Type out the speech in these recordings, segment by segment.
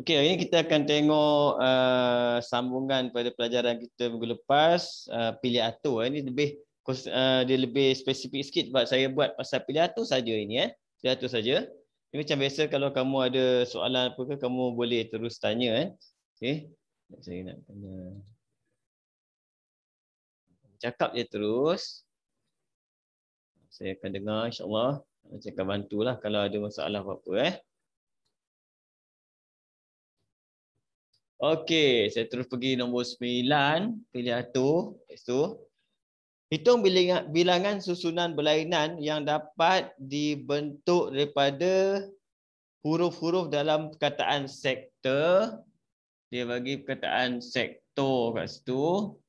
Okey, hari ini kita akan tengok sambungan pada pelajaran kita minggu lepas, pilih atur. Ini lebih dia lebih spesifik sikit sebab saya buat pasal pilih atur saja ini pilih atur saja. Ini macam biasa kalau kamu ada soalan apa ke kamu boleh terus tanya Okey. Saya nak tanya. Cakap je terus. Saya akan dengar insya-Allah. Saya akan bantulah kalau ada masalah apa-apa Okey, saya terus pergi nombor 9, pilih atur. Itu. Hitung bilangan susunan berlainan yang dapat dibentuk daripada huruf-huruf dalam perkataan sektor. Dia bagi perkataan sektor kat situ.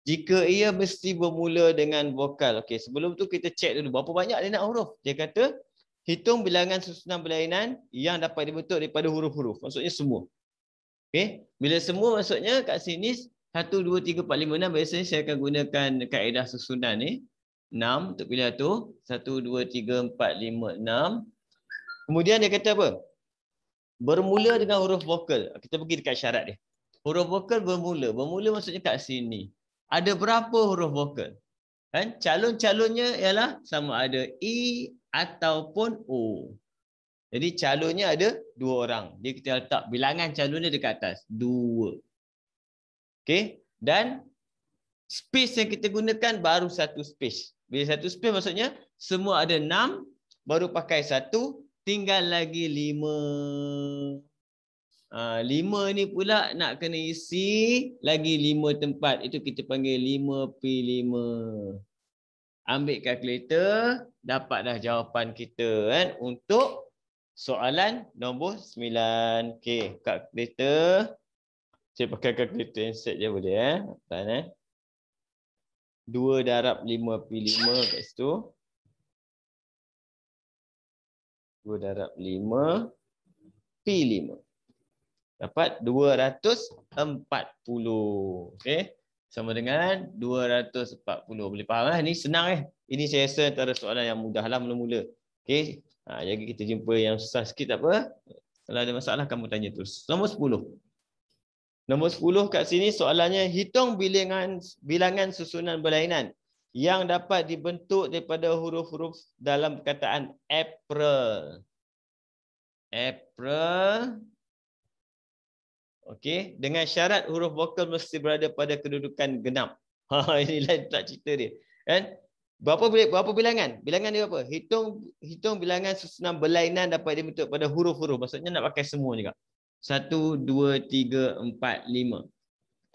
Jika ia mesti bermula dengan vokal. Okey, sebelum tu kita cek dulu berapa banyak dia nak huruf. Dia kata hitung bilangan susunan berlainan yang dapat dibentuk daripada huruf-huruf. Maksudnya semua. Okey, bila semua maksudnya kat sini 1 2 3 4 5 6 biasanya saya akan gunakan kaedah susunan ni. 6 untuk pilih tu. 1 2 3 4 5 6. Kemudian dia kata apa? Bermula dengan huruf vokal. Kita pergi dekat syarat dia. Huruf vokal bermula. Bermula maksudnya kat sini. Ada berapa huruf vokal? Kan? Calon-calonnya ialah sama ada I ataupun O. Jadi calonnya ada 2 orang. Dia kita letak bilangan calonnya dekat atas. 2. Okey. Dan space yang kita gunakan baru 1 space. Bila 1 space maksudnya semua ada 6. Baru pakai 1. Tinggal lagi 5. 5 ni pula nak kena isi lagi 5 tempat. Itu kita panggil 5P5. Ambil kalkulator. Dapat dah jawapan kita kan. Untuk soalan nombor 9. Okey, kalkulator. Saya pakai kalkulator insert je boleh Tahan 2 darab 5P5 kat situ. 2 darab 5P5. Dapat 240. Okey. Sama dengan 240. Boleh faham Ini senang Ini saya rasa antara soalan yang mudahlah mula-mula. Okey. Jadi kita jumpa yang susah sikit tak apa. Kalau ada masalah kamu tanya terus. Nombor 10. Nombor 10 kat sini soalannya hitung bilangan susunan berlainan yang dapat dibentuk daripada huruf-huruf dalam perkataan April. April. Okey, dengan syarat huruf vokal mesti berada pada kedudukan genap. Ini lain tak cerita dia. Kan? Berapa bilangan? Bilangan dia apa? Hitung bilangan susunan berlainan dapat dibentuk pada huruf-huruf. Maksudnya nak pakai semua juga. 1 2 3 4 5.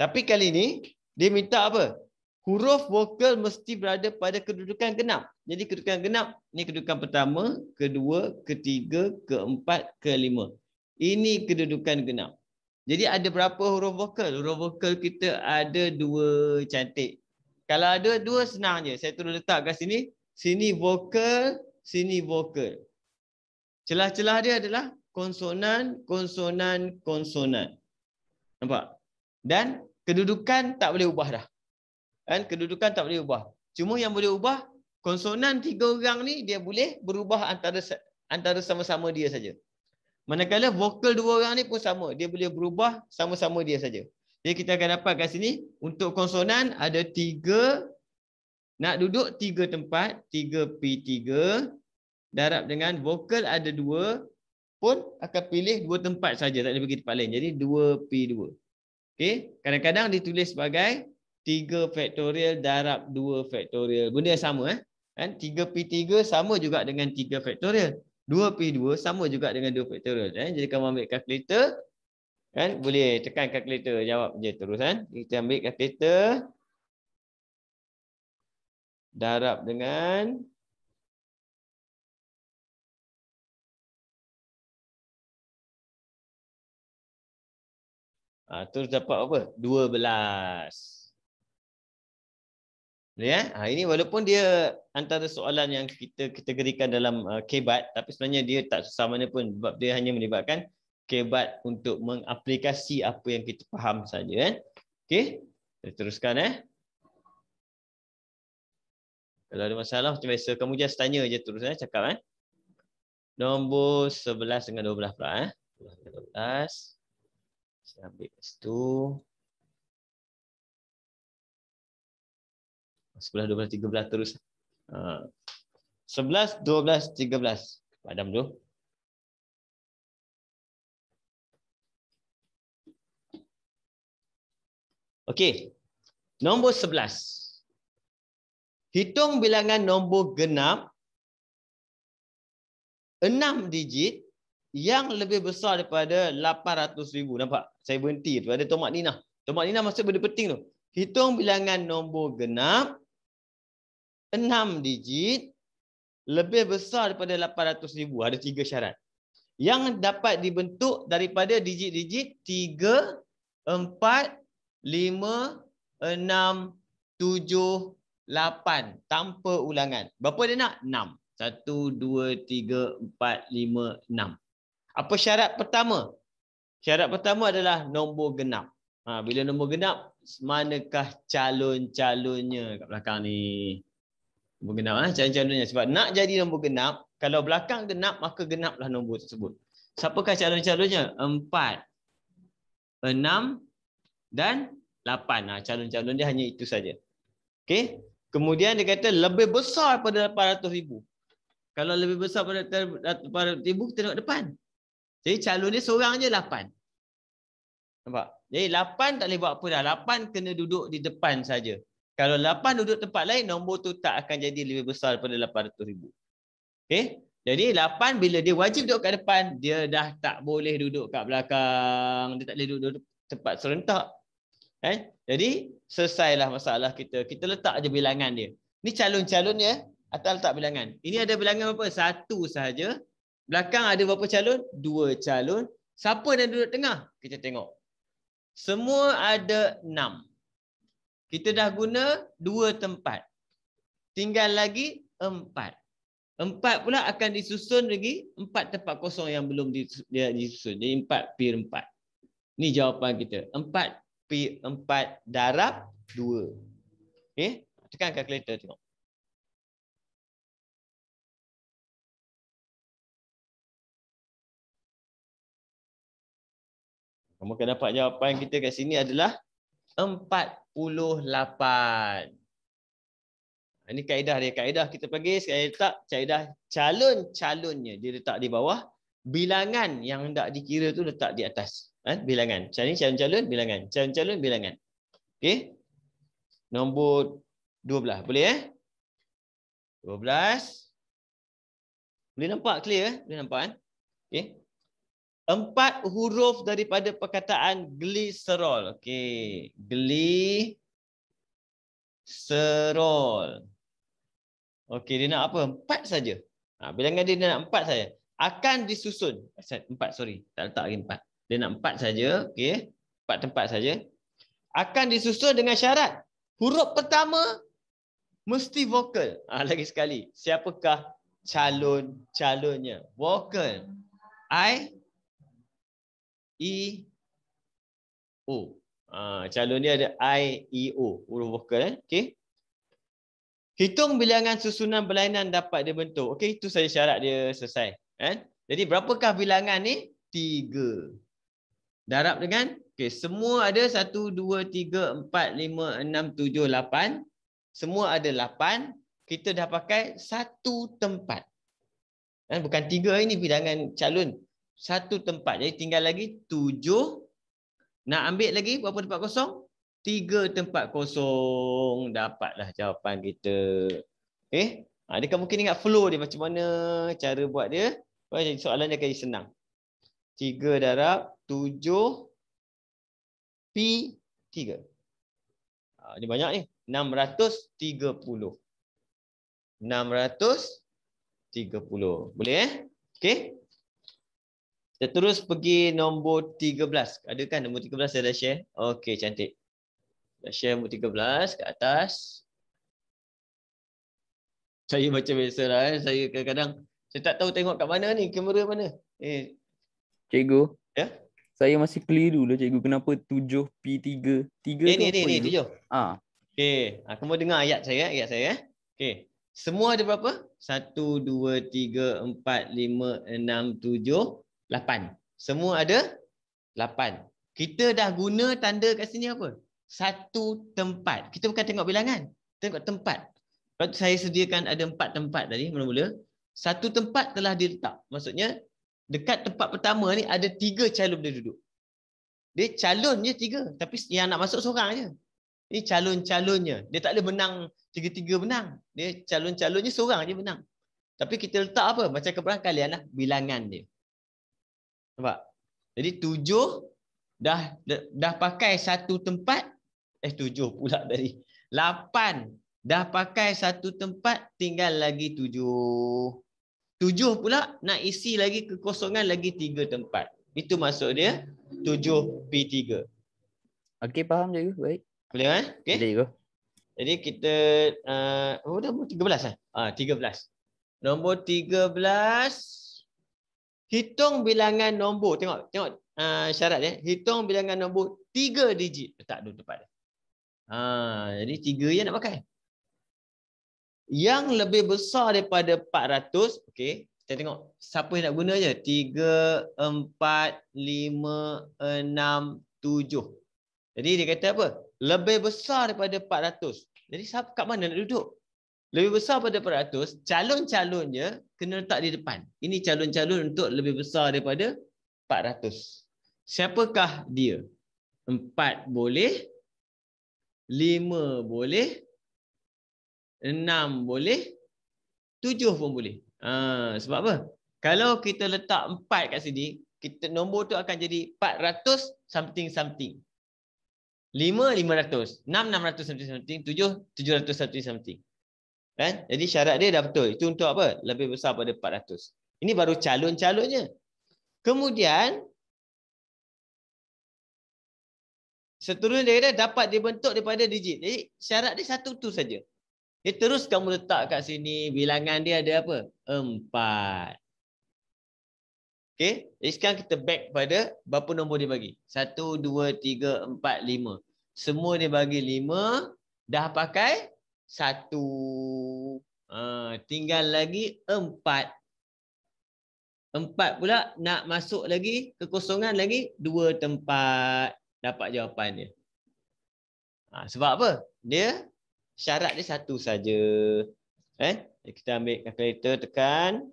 Tapi kali ini dia minta apa? Huruf vokal mesti berada pada kedudukan genap. Jadi kedudukan genap ni kedudukan pertama, kedua, ketiga, keempat, kelima. Ini kedudukan genap. Jadi ada berapa huruf vokal? Huruf vokal kita ada 2 cantik. Kalau ada 2 senang je. Saya terus letak kat sini. Sini vokal, sini vokal. Celah-celah dia adalah konsonan, konsonan, konsonan. Nampak? Dan kedudukan tak boleh ubah dah. Kan? Kedudukan tak boleh ubah. Cuma yang boleh ubah, konsonan 3 orang ni dia boleh berubah antara sama-sama dia saja. Manakala vokal 2 orang ni pun sama. Dia boleh berubah sama-sama dia saja. Jadi kita akan dapat kat sini. Untuk konsonan ada 3. Nak duduk 3 tempat. 3P3. Darab dengan vokal ada 2. Pun akan pilih 2 tempat saja. Tak boleh pergi tempat lain. Jadi 2P2. Okey. Kadang-kadang ditulis sebagai 3 faktorial darab 2 faktorial. Benda yang sama. Kan? 3P3 sama juga dengan 3 faktorial. 2P2 sama juga dengan 2 faktorial. Jadi kamu ambil kalkulator. Kan? Boleh tekan kalkulator. Jawab je terus. Kita ambil kalkulator. Darab dengan. Terus dapat apa? 12. Ini walaupun dia antara soalan yang kita kategorikan dalam kebat, tapi sebenarnya dia tak susah mana pun sebab dia hanya melibatkan kebat untuk mengaplikasi apa yang kita faham saja. Okey, kita teruskan. Kalau ada masalah macam biasa kamu just tanya je terus cakap. Nombor 11 dengan 12 pula. 12. Saya ambil S2. 11, 12, 13 terus. 11, 12, 13. Padam dulu. Okey. Nombor 11. Hitung bilangan nombor genap 6 digit yang lebih besar daripada 800,000. Nampak? Saya berhenti tu. Ada tomak ninah. Tomak ninah maksud benda penting tu. Hitung bilangan nombor genap 6 digit lebih besar daripada 800,000. Ada 3 syarat. Yang dapat dibentuk daripada digit-digit 3, 4, 5, 6, 7, 8. Tanpa ulangan. Berapa dia nak? 6. 1, 2, 3, 4, 5, 6. Apa syarat pertama? Syarat pertama adalah nombor genap. Bila nombor genap, manakah calon-calonnya kat belakang ni? Nombor genap, calon-calonnya. Sebab nak jadi nombor genap, kalau belakang genap, maka genaplah nombor tersebut. Siapakah calon-calonnya? 4, 6 dan 8. Calon-calon dia hanya itu saja. Okey. Kemudian dia kata lebih besar pada 800,000. Kalau lebih besar pada 800,000, kita tengok depan. Jadi calon dia seorang je 8. Nampak? Jadi 8 tak boleh buat apa dah. 8 kena duduk di depan saja. Kalau 8 duduk tempat lain, nombor tu tak akan jadi lebih besar daripada 800,000. Okey? Jadi 8 bila dia wajib duduk kat depan, dia dah tak boleh duduk kat belakang. Dia tak boleh duduk tempat serentak. Jadi selesailah masalah kita. Kita letak je bilangan dia. Ni calon-calonnya atau letak bilangan. Ini ada bilangan berapa? 1 sahaja. Belakang ada berapa calon? 2 calon. Siapa yang duduk tengah? Kita tengok. Semua ada 6. Kita dah guna 2 tempat. Tinggal lagi 4. 4 pula akan disusun lagi 4 tempat kosong yang belum disusun. Jadi 4/4. Ni jawapan kita. 4/4 darab 2. Okey? Tekan kalkulator tengok. Kamu akan dapat jawapan kita kat sini adalah 48. Ini kaedah dia. Kaedah kita panggil, saya letak kaedah calon-calonnya. Dia letak di bawah. Bilangan yang hendak dikira tu letak di atas. Bilangan. Ini calon-calon, bilangan. Calon-calon, bilangan. Okey. Nombor 12. Boleh 12. Boleh nampak clear? Boleh nampak kan? Okey. 4 huruf daripada perkataan gliserol. Okey. Gliserol. Okey, dia nak apa? 4 saja. Bilangan dia nak 4 saja. Akan disusun. 4, sorry. Tak letak lagi 4. Dia nak 4 saja. Okey. 4 tempat saja. Akan disusun dengan syarat. Huruf pertama mesti vokal. Lagi sekali. Siapakah calon-calonnya? Vokal. I, E, O. Calon dia ada I, E, O. Huruf vokal. Okey. Hitung bilangan susunan berlainan dapat dibentuk. Okey, itu saja syarat dia selesai. Jadi berapakah bilangan ni? 3. Darab dengan, okey, semua ada 1, 2, 3, 4, 5, 6, 7, 8. Semua ada 8. Kita dah pakai 1 tempat. Bukan 3 ini bilangan calon. 1 tempat. Jadi tinggal lagi 7. Nak ambil lagi berapa tempat kosong? 3 tempat kosong. Dapatlah jawapan kita. Okey. Dia mungkin ingat flow dia macam mana cara buat dia. Soalan dia akan senang. 3 darab 7 pi 3. Ini banyak ni. 630. 630. Boleh Okey. Kita terus pergi nombor 13. Ada kan nombor 13 saya dah share? Okey, cantik. Dah share nombor 13 kat atas. Saya macam biasalah. Saya kadang-kadang saya tak tahu tengok kat mana ni. Kamera mana? Cikgu. Ya? Saya masih keliru lah cikgu. Kenapa 7P3? 3 tu apa ni 7. Okey. Kamu dengar ayat saya. Okey. Semua ada berapa? 1, 2, 3, 4, 5, 6, 7, 8. Semua ada 8. Kita dah guna tanda kat sini apa? Satu tempat. Kita bukan tengok bilangan. Tengok tempat. Lepas tu saya sediakan ada 4 tempat tadi mula-mula. Satu tempat telah diletak. Maksudnya dekat tempat pertama ni ada 3 calon dia duduk. Dia calonnya 3. Tapi yang nak masuk seorang je. Ini calon-calonnya. Dia tak boleh menang 3-3 menang. Dia calon-calonnya seorang je menang. Tapi kita letak apa? Macam keberangkalian lah. Bilangan dia. Nampak? Jadi 7 dah pakai satu tempat. 7 pula tadi. 8 dah pakai satu tempat. Tinggal lagi 7. 7 pula nak isi lagi kekosongan lagi 3 tempat. Itu maksud dia 7P3. Okey, faham cikgu. Baik. Boleh kan? Okey. Cikgu. Jadi kita nombor 13 lah. 13. Nombor 13 hitung bilangan nombor. Tengok syarat dia. Hitung bilangan nombor 3 digit. Letak dulu tempat dia. Jadi 3 je nak pakai. Yang lebih besar daripada 400, okey. Kita tengok siapa yang nak guna je. 3, 4, 5, 6, 7. Jadi dia kata apa? Lebih besar daripada 400. Jadi kat mana nak duduk? Lebih besar daripada 400, calon-calonnya kena letak di depan. Ini calon-calon untuk lebih besar daripada 400. Siapakah dia? 4 boleh, 5 boleh, 6 boleh, 7 pun boleh. Sebab apa? Kalau kita letak 4 kat sini, nombor tu akan jadi 400 something. 5, 500. 6, 600 something. 7, 700 something. Kan? Jadi syarat dia dah betul. Itu untuk apa? Lebih besar pada 400. Ini baru calon-calonnya. Kemudian, seterusnya dia kata dapat dibentuk daripada digit. Jadi syarat dia satu tu saja. Dia terus kamu letak kat sini. Bilangan dia ada apa? 4. Okey. Jadi sekarang kita back pada berapa nombor dia bagi. 1, 2, 3, 4, 5. Semua dia bagi 5. Dah pakai 1. Tinggal lagi 4. 4 pula nak masuk lagi kekosongan lagi 2 tempat. Dapat jawapan dia. Sebab apa? Dia syarat dia satu saja. Kita ambil kalkulator, tekan.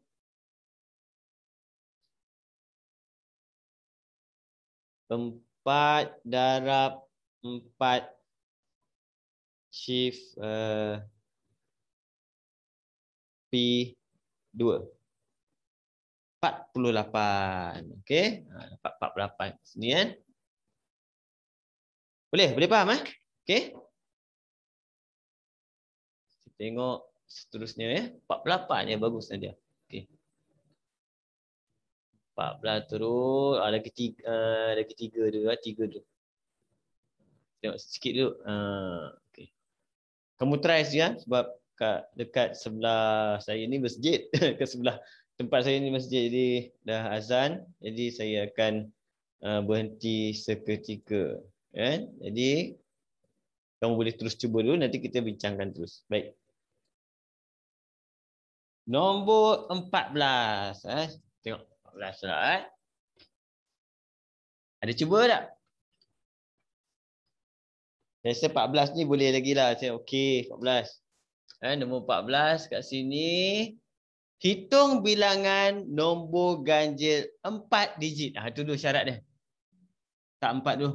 Empat darab 4 shift P2. 48. Okey. Dapat 48 sini kan. Boleh faham okey. Kita tengok seterusnya ya. 48 yang bagus saja. Okey. 14 terus lagi 3 dulu. Tengok sikit dulu. Okey. Kamu try saja sebab dekat sebelah saya ni masjid, ke sebelah tempat saya ni masjid, jadi dah azan, jadi saya akan berhenti seketika. Kan? Jadi kamu boleh terus cuba dulu, nanti kita bincangkan terus. Baik. Nombor 14. Tengok 14 lah. Ada cuba tak? Saya rasa 14 ni boleh lagi lah. Saya okey 14. Nombor 14 kat sini. Hitung bilangan nombor ganjil 4 digit. Itu dulu syarat dia. Tak 4 dulu.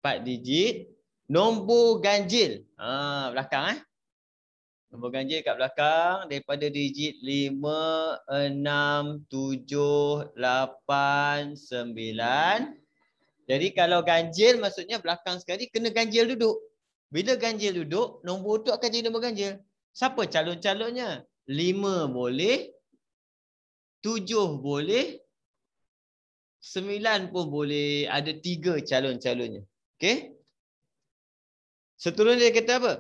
4 digit. Nombor ganjil. Belakang Nombor ganjil kat belakang. Daripada digit 5, 6, 7, 8, 9. Jadi kalau ganjil maksudnya belakang sekali kena ganjil duduk. Bila ganjil duduk, nombor tu akan jadi nombor ganjil. Siapa calon-calonnya? 5 boleh. 7 boleh. 9 pun boleh. Ada 3 calon-calonnya. Okey? Seterusnya dia kata apa?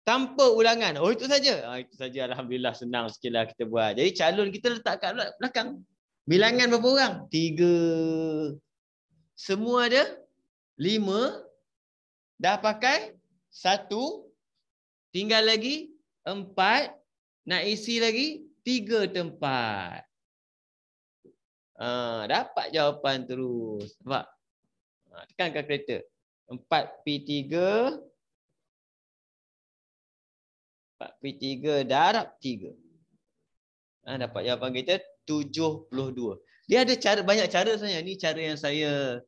Tanpa ulangan. Itu saja. Itu saja. Alhamdulillah senang sikitlah kita buat. Jadi calon kita letak kat belakang. Bilangan berapa orang? 3. Semua ada 5. Dah pakai 1. Tinggal lagi 4. Nak isi lagi 3 tempat. Dapat jawapan terus. Nampak? Tekan kalkulator. 4P3 darab 3. Dapat jawapan kita 72. Dia ada banyak cara sebenarnya. Ini cara yang saya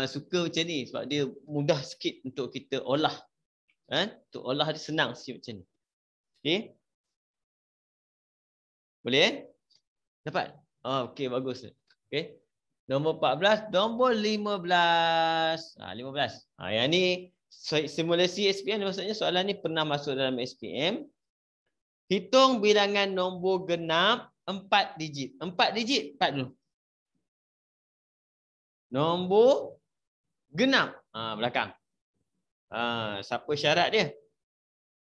suka macam ni sebab dia mudah sikit untuk kita olah. Untuk olah dia senang sikit macam ni. Okey. Boleh? Dapat? Okey, bagus. Okey. Nombor 14, nombor 15. 15. Yang ni simulasi SPM, maksudnya soalan ni pernah masuk dalam SPM. Hitung bilangan nombor genap 4 digit. 4 digit, 4 dulu. Nombor genap. Belakang. Siapa syarat dia?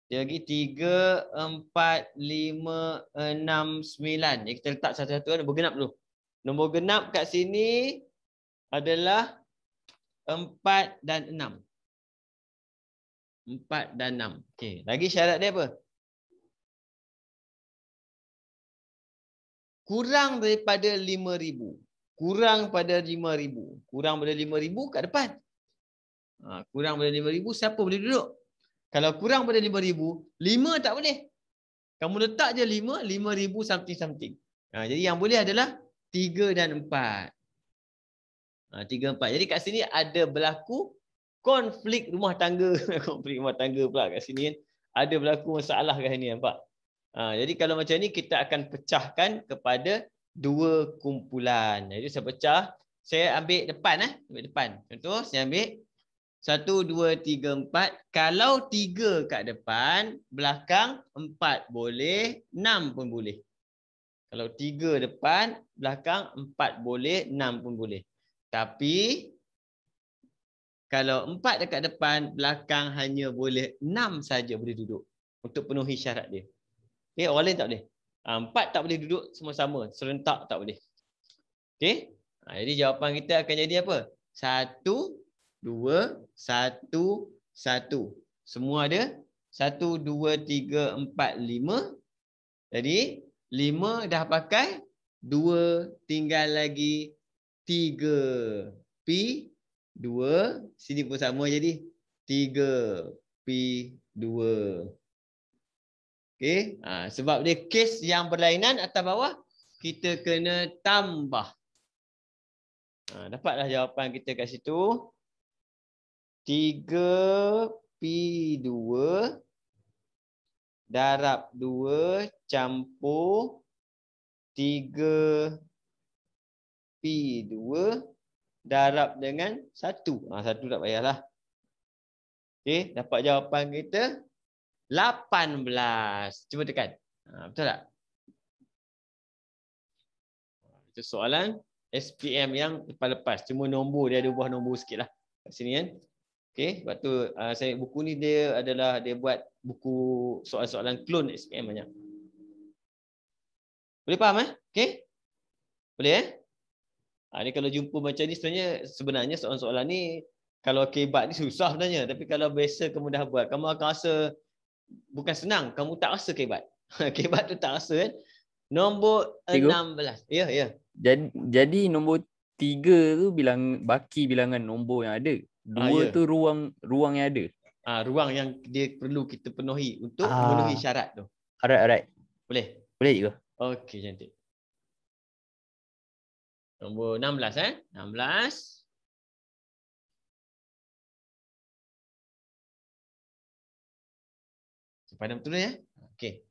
Dia bagi 3, 4, 5, 6, 9. Jadi kita letak satu-satu nombor genap dulu. Nombor genap kat sini adalah 4 dan 6. 4 dan 6. Okey, lagi syarat dia apa? Kurang daripada 5,000. Kurang pada 5,000. Kurang pada 5,000 kat depan. Kurang pada 5,000, siapa boleh duduk? Kalau kurang pada 5,000, 5 tak boleh. Kamu letak je 5, 5,000 something. Jadi yang boleh adalah 3 dan 4. 3, 4. Jadi kat sini ada berlaku konflik rumah tangga. Konflik rumah tangga pula kat sini kan. Ada berlaku masalah kat sini, nampak? Jadi kalau macam ni kita akan pecahkan kepada 2 kumpulan. Jadi saya pecah, saya ambil depan ambil depan. Contoh saya ambil 1, 2, 3, 4. Kalau 3 kat depan, belakang 4 boleh, 6 pun boleh. Kalau 3 depan, belakang 4 boleh, 6 pun boleh. Tapi kalau 4 dekat depan, belakang hanya boleh 6 saja boleh duduk untuk penuhi syarat dia. Okay, orang lain tak boleh. 4 tak boleh duduk sama-sama, serentak tak boleh. Okey. Jadi jawapan kita akan jadi apa? 1, 2, 1, 1. Semua ada 1, 2, 3, 4, 5. Jadi 5 dah pakai, 2 tinggal lagi 3. P2. Sini pun sama jadi 3 P2. Okey. Sebab dia kes yang berlainan atas bawah, kita kena tambah. Dapatlah jawapan kita kat situ. 3P2 darab 2 campur 3P2 darab dengan 1. 1 tak payahlah. Okey, dapat jawapan kita 18. Cuba tekan. Betul tak? Itu soalan SPM yang lepas-lepas. Cuma nombor dia ada buah nombor sikit lah kat sini kan. Okey, sebab tu buku ni dia buat buku soalan-soalan clone SPM banyak. Boleh faham Okey? Boleh ni kalau jumpa macam ni sebenarnya soalan-soalan ni kalau kebat ni susah sebenarnya, tapi kalau biasa kamu dah buat, kamu akan rasa bukan senang, kamu tak rasa kebat. Kebat tu tak rasa kan. Nombor 16. Ya. Jadi nombor 3 tu baki bilangan nombor yang ada. 2 tu ruang yang ada. Ruang yang dia perlu kita penuhi untuk memenuhi syarat tu. Alright. Boleh? Boleh juga. Okey, cantik. Nombor 16 16. Padam betul ya? Okey.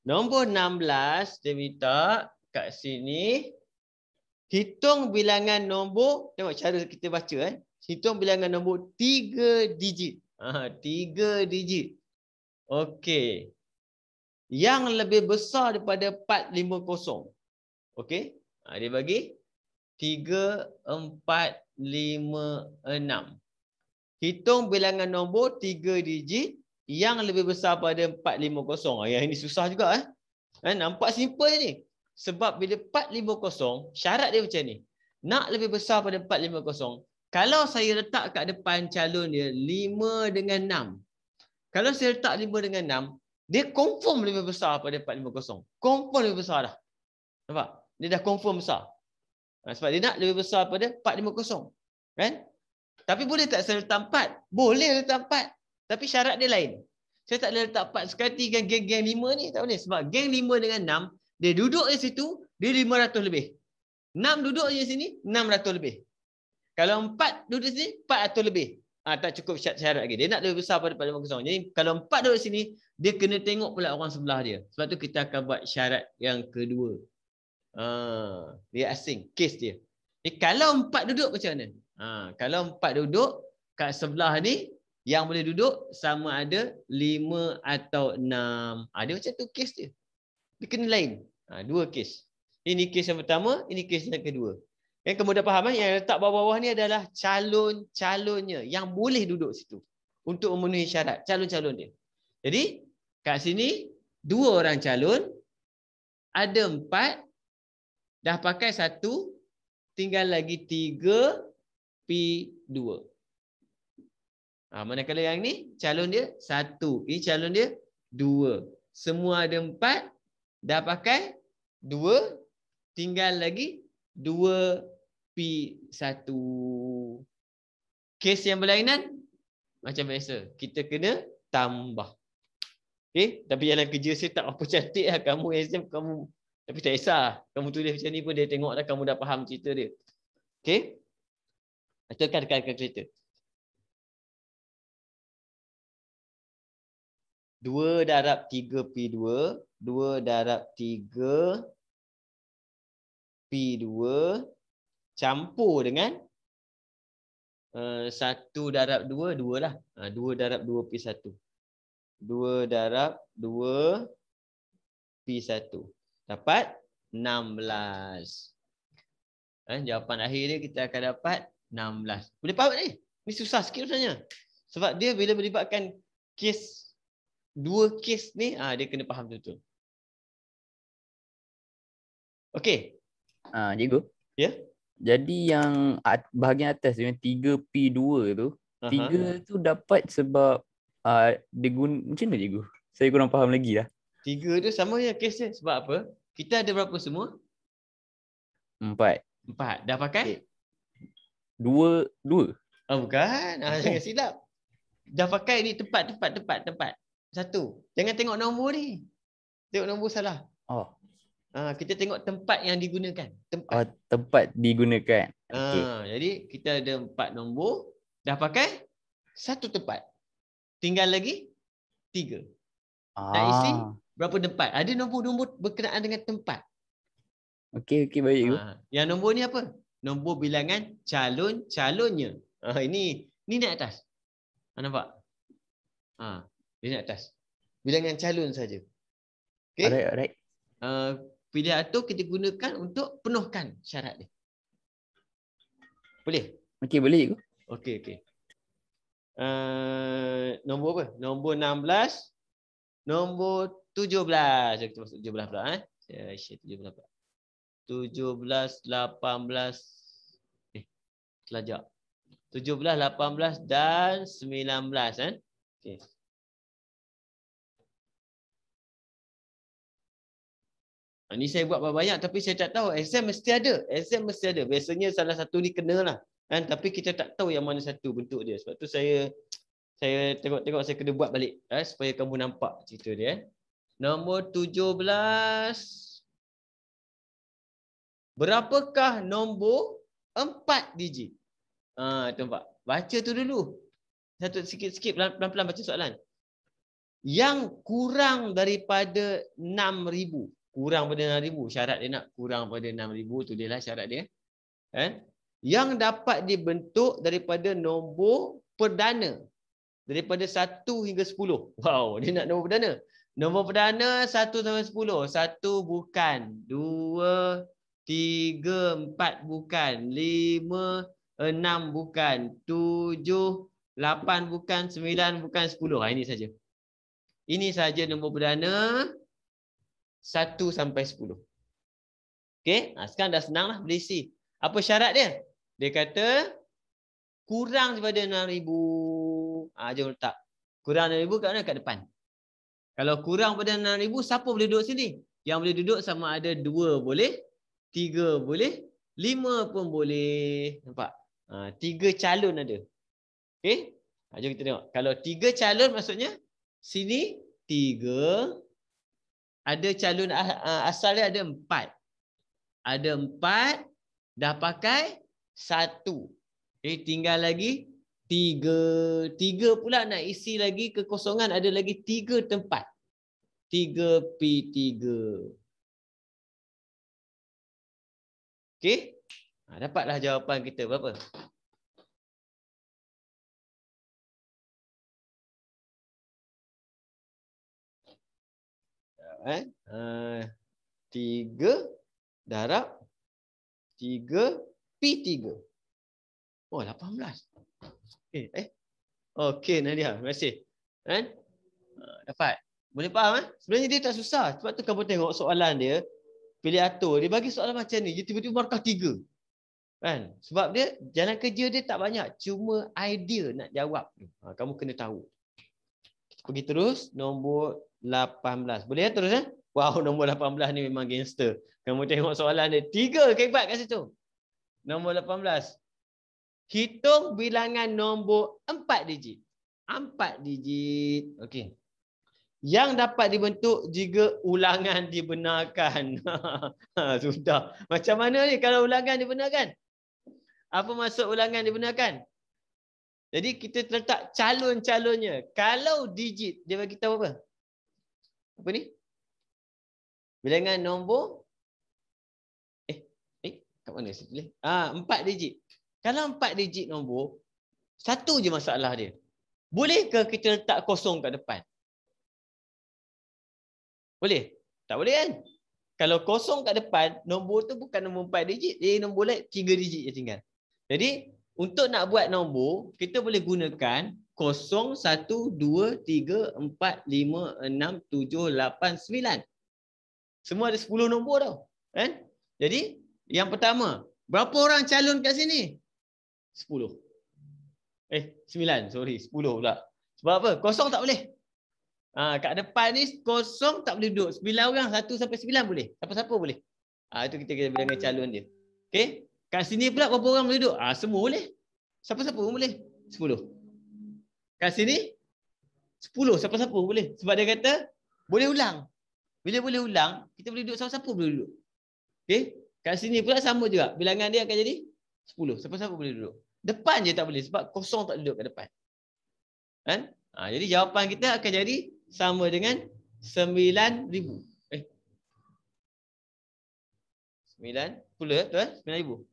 Nombor 16 dia minta kat sini hitung bilangan nombor, tengok cara kita baca hitung bilangan nombor 3 digit. 3 digit. Okey. Yang lebih besar daripada 450. Okey. Dia bagi 3, 4, 5, 6. Hitung bilangan nombor 3 digit yang lebih besar pada 450. Yang ini susah juga nampak simple ni. Sebab bila 450, syarat dia macam ni. Nak lebih besar pada 450. Kalau saya letak kat depan calon dia 5 dengan 6. Kalau saya letak 5 dengan 6, dia confirm lebih besar pada 450. Confirm lebih besar dah. Nampak? Dia dah confirm besar. Sebab dia nak lebih besar pada 450. Kan? Tapi boleh tak saya letak 4? Boleh letak 4. Tapi syarat dia lain. Saya tak boleh letak 4 sekali dengan geng-geng 5 ni. Tak boleh. Sebab geng 5 dengan 6, dia duduk di situ, dia 500 lebih. 6 duduk di sini, 600 lebih. Kalau 4 duduk di sini, 400 lebih. Tak cukup syarat lagi. Dia nak lebih besar pada 5 kosong. Jadi kalau 4 duduk di sini, dia kena tengok pula orang sebelah dia. Sebab tu kita akan buat syarat yang kedua. Dia asing. Kes dia. Jadi kalau 4 duduk macam mana? Kalau 4 duduk, kat sebelah ni, yang boleh duduk sama ada 5 atau 6. Dia macam tu kes dia. Dia kena lain. 2 kes. Ini kes yang pertama, ini kes yang kedua. Yang kamu dah faham, yang letak bawah-bawah ni adalah calon-calonnya yang boleh duduk situ untuk memenuhi syarat, calon-calon dia. Jadi, kat sini 2 orang calon, ada 4, dah pakai 1, tinggal lagi 3P2. Manakala yang ni calon dia 1, ini calon dia 2. Semua ada 4, dah pakai 2, tinggal lagi 2P1. Kes yang berlainan macam biasa, kita kena tambah. Okey, tapi dalam kerja saya tak apa cantik lah. Kamu exam kamu, tapi tak kisah. Kamu tulis macam ni pun dia tengok dah kamu dah faham cerita dia. Okey? Letakkan dekat kalkulator. 2 darab 3P2, 2 darab 3P2 campur dengan 1 darab 2, 2 lah. 2 darab 2P1. 2 darab 2P1. Dapat 16. Jawapan akhir dia kita akan dapat 16. Boleh faham ni? Ni susah sikit sebenarnya. Sebab dia bila melibatkan kes, 2 kes ni, dia kena faham betul-betul. Okey. Cikgu. Ya. Jadi yang bahagian atas yang 3P2 tu, 3 tu dapat sebab dia guna macam mana cikgu? Saya kurang faham lagi lah. 3 tu sama je kes dia. Sebab apa? Kita ada berapa semua? 4. Dah pakai? 2. Bukan. Jangan silap. Dah pakai ni tempat. 1. Jangan tengok nombor ni. Tengok nombor salah. Kita tengok tempat yang digunakan. Tempat digunakan. Jadi kita ada 4 nombor. Dah pakai 1 tempat. Tinggal lagi 3. Nak isi berapa tempat? Ada nombor-nombor berkenaan dengan tempat. Okey, baik. Yang nombor ni apa? Nombor bilangan calon-calonnya. Ini naik atas. Nampak? Dia naik atas. Bilangan calon saja. Okey? Alright. Pilihan tu kita gunakan untuk penuhkan syarat dia. Boleh? Okey, boleh cikgu. Okey. Nombor apa? Nombor 16. Nombor 17. Kita masuk 17 pula. Saya share 17 pula. 17, 18. Selajak. 17, 18 dan 19. Okey. Ni saya buat banyak tapi saya tak tahu. Exam mesti ada. Biasanya salah satu ni kenalah. Tapi kita tak tahu yang mana satu bentuk dia. Sebab tu saya tengok-tengok saya kena buat balik supaya kamu nampak cerita dia. Nombor 17. Berapakah nombor 4 digit? Nampak. Baca tu dulu. Satu sikit-sikit pelan-pelan baca soalan. Yang kurang daripada 6,000. Kurang pada 6,000. Syarat dia nak kurang pada 6,000. Tulislah syarat dia. Yang dapat dibentuk daripada nombor perdana. Daripada 1 hingga 10. Wow, dia nak nombor perdana. Nombor perdana 1 sampai 10. 1 bukan. 2, 3, 4 bukan. 5, 6 bukan. 7, 8 bukan. 9 bukan. 10. Ini saja. Ini saja nombor perdana 1 sampai 10. Okey, sekarang dah senang lah boleh isi. Apa syarat dia? Dia kata kurang daripada 6,000. Jom letak. Kurang 6,000 kat mana? Kat depan. Kalau kurang pada 6,000, siapa boleh duduk sini? Yang boleh duduk sama ada 2 boleh, 3 boleh, 5 pun boleh. Nampak? 3 calon ada. Okey. Jom kita tengok. Kalau 3 calon maksudnya sini 3. Ada calon asal dia ada 4. Ada 4. Dah pakai 1. Okay, tinggal lagi 3. 3 pula nak isi lagi kekosongan. Ada lagi 3 tempat. 3P3. Okey. Dapatlah jawapan kita berapa? Tiga darab 3P3. Oh, 18. Okey, Nadia. Terima kasih. Dapat. Boleh faham? Sebenarnya dia tak susah. Sebab tu kamu tengok soalan dia. Pilih atur. Dia bagi soalan macam ni. Dia tiba-tiba markah 3. Kan? Sebab dia jalan kerja dia tak banyak. Cuma idea nak jawab. Kamu kena tahu. Kita pergi terus. Nombor 18. Boleh terus? Wow, nombor 18 ni memang gangster. Kamu tengok soalan dia. 3 kebat kat situ. Nombor 18. Hitung bilangan nombor 4 digit. 4 digit. Okey. Yang dapat dibentuk jika ulangan dibenarkan. Sudah. Macam mana ni kalau ulangan dibenarkan? Apa maksud ulangan dibenarkan? Jadi kita letak calon-calonnya. Kalau digit, dia bagi tahu apa? Apa ni? Bilangan nombor kat mana saya tulis? 4 digit. Kalau 4 digit nombor, satu je masalah dia. Bolehkah kita letak kosong kat depan? Boleh? Tak boleh kan? Kalau kosong kat depan, nombor tu bukan nombor 4 digit, dia nombor lain 3 digit je tinggal. Jadi, untuk nak buat nombor, kita boleh gunakan 0, 1, 2, 3, 4, 5, 6, 7, 8, 9. Semua ada 10 nombor tau. Kan? Jadi, yang pertama, berapa orang calon kat sini? 10. 9, sorry. 10 pula. Sebab apa? Kosong tak boleh. Kat depan ni kosong tak boleh duduk. 9 orang, 1 sampai 9 boleh. Siapa-siapa boleh. Itu kita kena bilangan calon dia. Okey? Kat sini pula berapa orang boleh duduk? Semua boleh. Siapa-siapa pun boleh. 10. Kat sini 10. Siapa-siapa boleh. Sebab dia kata boleh ulang. Bila boleh ulang, kita boleh duduk siapa-siapa boleh duduk. Okey? Kat sini pula sama juga. Bilangan dia akan jadi 10. Siapa-siapa boleh duduk. Depan je tak boleh sebab kosong tak duduk kat depan. Kan? Jadi jawapan kita akan jadi sama dengan 9,000. 9, 10 betul? 9,000.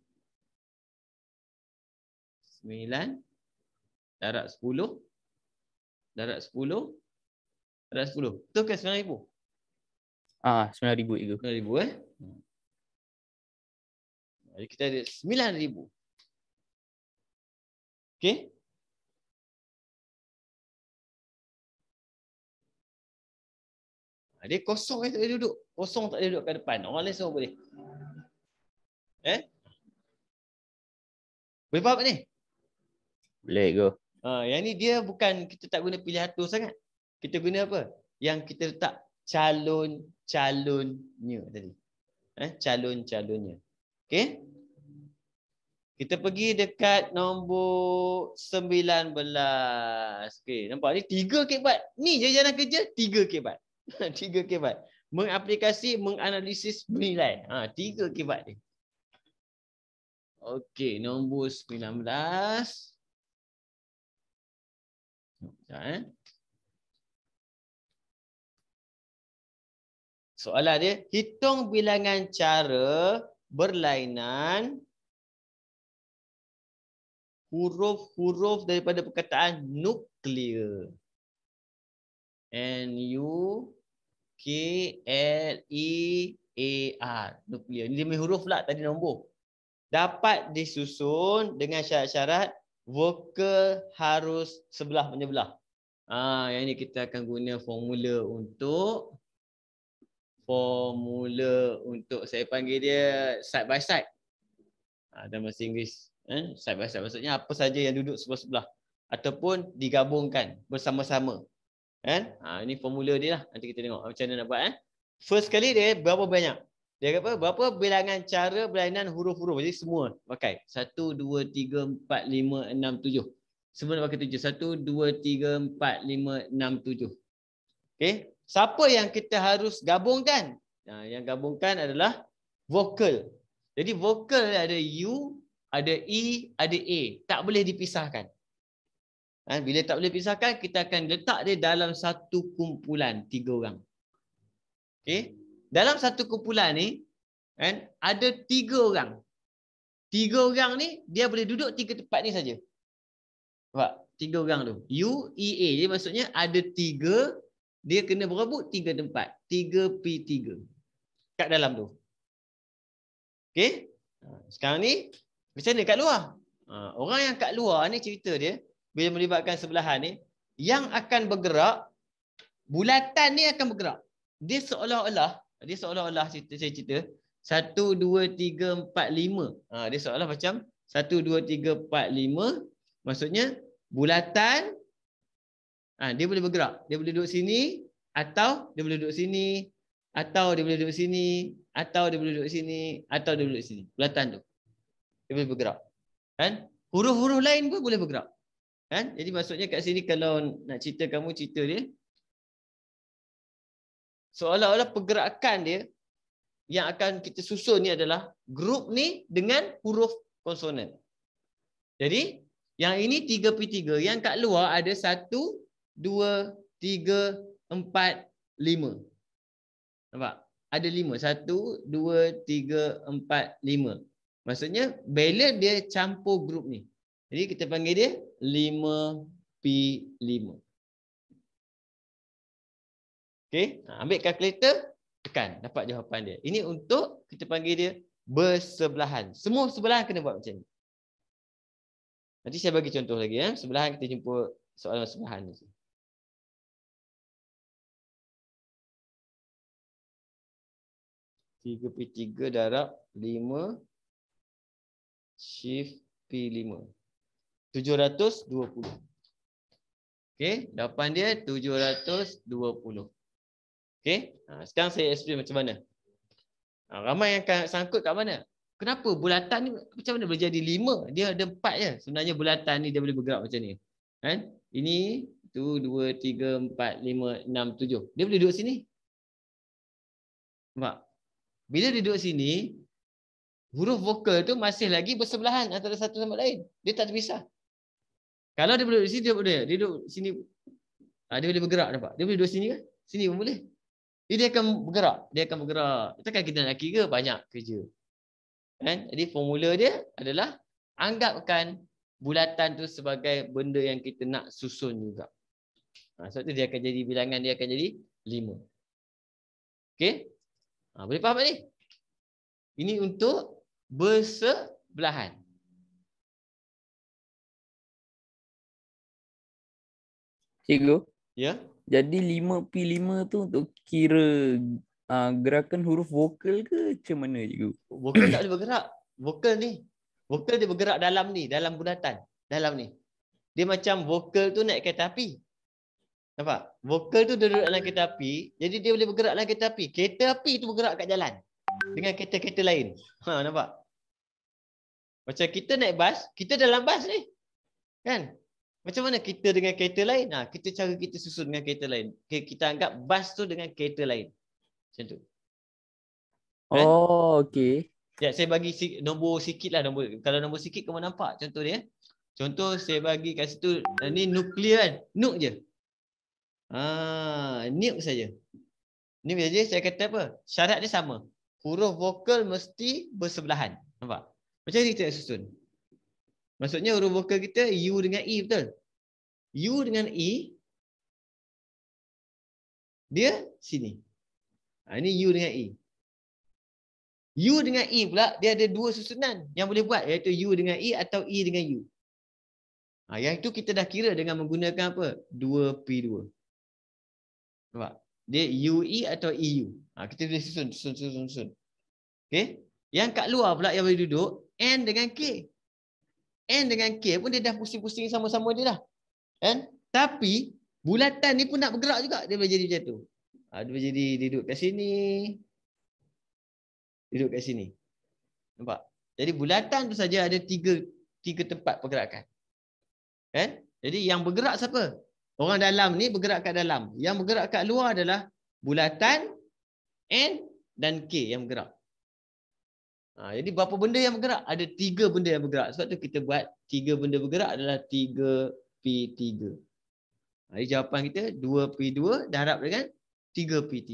9 darab 10 darab 10 darab 10. Betul ke 9,000? 9,000 itu. 9,000 Jadi kita ada 9,000. Okey? Dia kosong tak boleh duduk. Kosong tak boleh duduk kat depan. Orang lain semua boleh. Boleh faham ni? Boleh ke? Yang ni dia bukan kita tak guna pilih atur sangat. Kita guna apa? Yang kita letak calon-calonnya tadi. Calon-calonnya. Okey? Kita pergi dekat nombor 19. Okey, nampak ni 3 kebat. Ni je jalan kerja 3 kebat. 3 kebat. Mengaplikasi, menganalisis, menilai. 3 kebat ni. Okey, nombor 19. Soalan dia, hitung bilangan cara berlainan huruf-huruf daripada perkataan nuklear. N-U-K-L-E-A-R. Nuklear. Ini 5 huruf pula tadi nombor. Dapat disusun dengan syarat-syarat vokal harus sebelah menyebelah. Yang ini kita akan guna formula untuk saya panggil dia side by side. Dalam bahasa Inggeris, side by side maksudnya apa saja yang duduk sebelah-sebelah ataupun digabungkan bersama-sama. Ini formula dia lah. Nanti kita tengok macam mana nak buat. First kali dia berapa banyak? Dia kata berapa bilangan cara berlainan huruf-huruf. Jadi semua pakai. 1, 2, 3, 4, 5, 6, 7. semua nak pakai 7. 1, 2, 3, 4, 5, 6, 7. Okey. Siapa yang kita harus gabungkan? Yang gabungkan adalah vokal. Jadi vokal ada U, ada E, ada A. Tak boleh dipisahkan. Bila tak boleh dipisahkan, kita akan letak dia dalam satu kumpulan 3 orang. Okey. Dalam satu kumpulan ni ada 3 orang. 3 orang ni dia boleh duduk 3 tempat ni saja. Nampak? 3 orang tu. U, E, A. Jadi maksudnya ada 3, dia kena berebut 3 tempat. 3P3 kat dalam tu. Okey? Sekarang ni macam mana kat luar? Orang yang kat luar ni cerita dia bila melibatkan sebelahan ni yang akan bergerak, bulatan ni akan bergerak. Dia seolah-olah saya cerita 1, 2, 3, 4, 5. Dia seolah macam 1, 2, 3, 4, 5. Maksudnya bulatan dia boleh bergerak. Dia boleh duduk sini atau dia boleh duduk sini atau dia boleh duduk sini atau dia boleh duduk sini atau dia boleh duduk sini. Bulatan tu. Dia boleh bergerak. Kan? Huruf-huruf lain pun boleh bergerak. Kan? Jadi maksudnya kat sini kalau nak cerita kamu cerita dia seolah-olah pergerakan dia yang akan kita susun ni adalah grup ni dengan huruf konsonan. Jadi yang ini 3P3, yang kat luar ada 1, 2, 3, 4, 5. Nampak? Ada 5. 1, 2, 3, 4, 5. Maksudnya bila dia campur grup ni. Jadi kita panggil dia 5P5. Okey, ambil kalkulator, tekan, dapat jawapan dia. Ini untuk kita panggil dia bersebelahan. Semua sebelahan kena buat macam ni. Nanti saya bagi contoh lagi ya. Sebelahan kita jumpa soalan sebelahan ni. 3P3 darab 5 shift P5. 720. Okey, jawapan dia 720. Okey, sekarang saya explain macam mana. Ramai yang akan sangkut kat mana? Kenapa bulatan ni macam mana boleh jadi 5? Dia ada 4 je. Sebenarnya bulatan ni dia boleh bergerak macam ni. Kan? Ini 1, 2, 3, 4, 5, 6, 7. Dia boleh duduk sini. Nampak? Bila dia duduk sini, huruf vokal tu masih lagi bersebelahan antara satu sama lain. Dia tak terpisah. Kalau dia boleh duduk sini, dia boleh. Dia duduk sini. Dia boleh bergerak, nampak? Dia boleh duduk sini kan? Sini pun boleh. Dia akan bergerak. Dia akan bergerak. Takkan kita nak kira banyak kerja. Kan? Jadi formula dia adalah anggapkan bulatan tu sebagai benda yang kita nak susun juga. Sebab tu dia akan jadi bilangan dia akan jadi 5. Okey? Boleh faham tak ni? Ini untuk bersebelahan. Cikgu? Ya? Jadi 5P5 tu untuk kira gerakan huruf vokal ke macam mana cikgu? Vokal tak boleh bergerak. Vokal dia bergerak dalam ni, dalam bulatan. Dalam ni. Dia macam vokal tu naik kereta api. Nampak? Vokal tu duduk dalam kereta api, jadi dia boleh bergerak dalam kereta api. Kereta api tu bergerak kat jalan dengan kereta-kereta lain. Nampak? Macam kita naik bas, kita dalam bas ni. Kan? Macam mana kita dengan kereta lain? Cara kita susun dengan kereta lain. Kita anggap bas tu dengan kereta lain. Macam tu. Kan? Oh, okey. Ya, saya bagi nombor sikit lah. Kalau nombor sikit kamu nampak contoh dia. Contoh saya bagi kat situ. Ni nuklear kan? Nuk je. Nuk saja. Ni saja saya kata apa? Syarat dia sama. Huruf vokal mesti bersebelahan. Nampak? Macam ni kita nak susun. Maksudnya huruf vokal kita U dengan E, betul? U dengan E dia sini. Ini U dengan E. U dengan E pula dia ada 2 susunan yang boleh buat, iaitu U dengan E atau E dengan U. Yang itu kita dah kira dengan menggunakan apa? 2P2. Nampak? Dia UE atau EU. Kita boleh susun. Okey? Yang kat luar pula yang boleh duduk N dengan K. N dengan K pun dia dah pusing-pusing sama-sama dia dah. Kan? Tapi bulatan ni pun nak bergerak juga. Dia boleh jadi macam tu. Dia boleh jadi duduk kat sini. Duduk kat sini. Nampak? Jadi bulatan tu saja ada 3 tempat pergerakan. Kan? Jadi yang bergerak siapa? Orang dalam ni bergerak kat dalam. Yang bergerak kat luar adalah bulatan, N dan K yang bergerak. Jadi berapa benda yang bergerak? Ada 3 benda yang bergerak. Sebab tu kita buat 3 benda bergerak adalah 3P3. Jadi jawapan kita 2P2 darab dengan 3P3.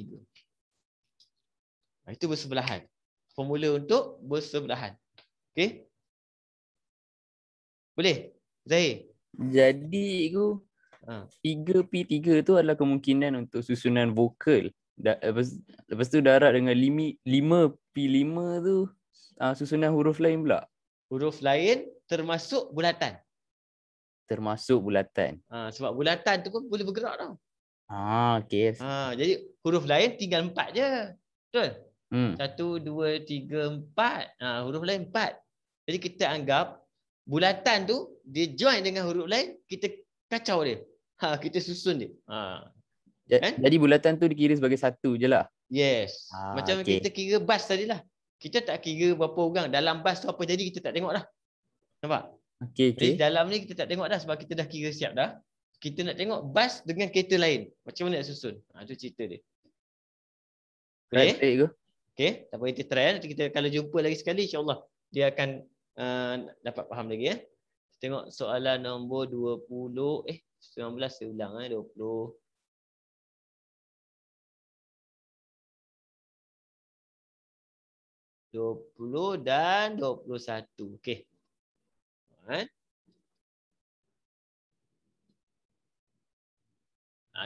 Itu bersebelahan. Formula untuk bersebelahan. Okey? Boleh? Zahir? Jadi 3P3 tu adalah kemungkinan untuk susunan vokal. Lepas tu darab dengan 5P5 tu susunan huruf lain pula. Huruf lain termasuk bulatan. Termasuk bulatan. Sebab bulatan tu pun boleh bergerak tau. Okey. Jadi huruf lain tinggal 4 je. Betul? 1, 2, 3, 4. Huruf lain 4. Jadi kita anggap bulatan tu dia join dengan huruf lain, kita kacau dia. Kita susun dia. Kan? Jadi bulatan tu dikira sebagai satu je lah. Yes. Macam kita kira bas tadi lah. Kita tak kira berapa orang. Dalam bas tu apa jadi kita tak tengok dah. Nampak? Jadi dalam ni kita tak tengok dah sebab kita dah kira siap dah. Kita nak tengok bas dengan kereta lain. Macam mana nak susun. Itu cerita dia. Okey. Okey. Tak apa kita try. Nanti kita kalau jumpa lagi sekali insyaAllah dia akan dapat faham lagi. Tengok soalan nombor 20. 19 saya ulang 20. 20 dan 21. Okey.